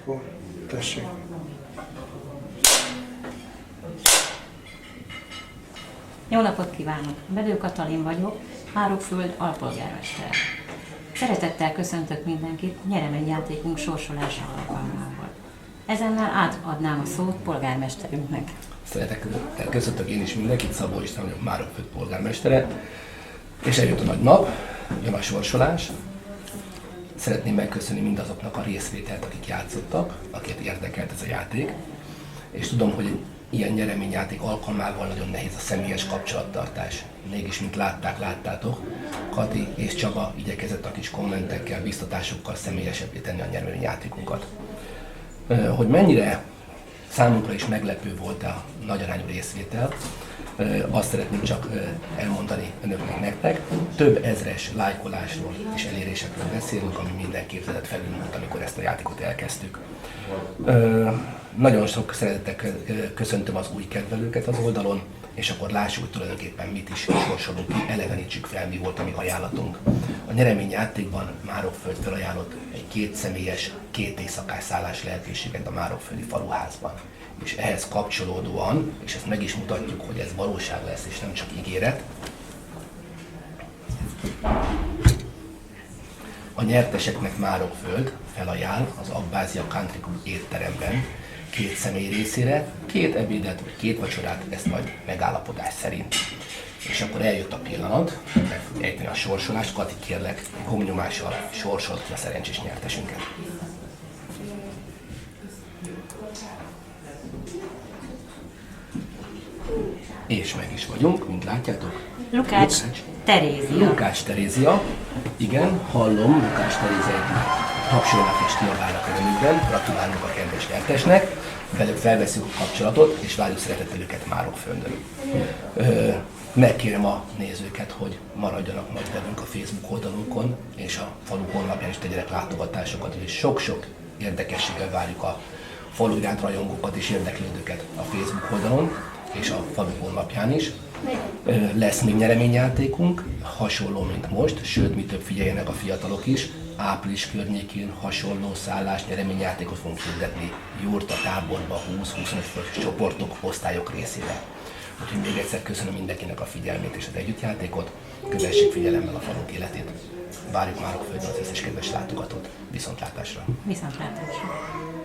akkor tessék. Jó napot kívánok! Bedő Katalin vagyok, Márokföld alpolgármestere. Szeretettel köszöntök mindenkit nyereményjátékunk sorsolása alkalmával. Ezennel átadnám a szót polgármesterünknek. Szeretettel köszöntök én is mindenkit, Szabó István vagyok, Márokföld polgármestere. És eljött a nagy nap, jön a sorsolás. Szeretném megköszönni mindazoknak a részvételt, akik játszottak, akiket érdekelt ez a játék. És tudom, hogy egy ilyen nyereményjáték alkalmával nagyon nehéz a személyes kapcsolattartás. Mégis, mint láttátok, Kati és Csaba igyekezett a kis kommentekkel, biztatásokkal személyesebbé tenni a nyereményjátékunkat. Hogy mennyire számunkra is meglepő volt a nagyarányú részvétel, azt szeretném csak elmondani önöknek, nektek. Több ezres lájkolásról és elérésekről beszélünk, ami minden képzelet felülmúlt, amikor ezt a játékot elkezdtük. Nagyon sok szeretettel köszöntöm az új kedvelőket az oldalon, és akkor lássuk, hogy tulajdonképpen mit is sorsolunk ki, elevenítsük fel, mi volt a mi ajánlatunk. A nyereményjátékban Márokföld felajánlott egy 2 személyes, 2 éjszakás szállás lehetőséget a Márokföldi faluházban. És ehhez kapcsolódóan, és ezt meg is mutatjuk, hogy ez valóság lesz, és nem csak ígéret, a nyerteseknek Márokföld felajánl az Abbázia Country Club étteremben 2 személy részére, 2 ebédet vagy 2 vacsorát, ezt majd megállapodás szerint. És akkor eljött a pillanat, meg fogjuk ejteni a sorsolást. Kati, kérlek, gomnyomással sorsolt ki a szerencsés nyertesünket. És meg is vagyunk, mint látjátok. Lukács Terézia. Lukács Terézia. Igen, hallom, Lukács Teréziát tapsolnak és kiabálnak örömükben. Gratulálunk a kedves nyertesnek. Velük felveszünk a kapcsolatot, és várjuk szeretettel őket Márokföldön. Megkérem a nézőket, hogy maradjanak majd velünk a Facebook oldalunkon, és a falu honlapján is tegyenek látogatásokat, és sok-sok érdekességgel várjuk a falu iránt rajongókat és érdeklődőket a Facebook oldalon, és a falu honlapján is. Lesz még nyereményjátékunk, hasonló, mint most, sőt, mi több figyeljenek a fiatalok is. Április környékén hasonló szállás nyereményjátékot fogunk hirdetni Jurta táborba 20-25 fős csoportok, osztályok részére. Úgyhogy még egyszer köszönöm mindenkinek a figyelmét és az együttjátékot, kövessék figyelemmel a falunk életét. Várjuk Márokföldön az összes kedves látogatót. Viszontlátásra! Viszontlátásra!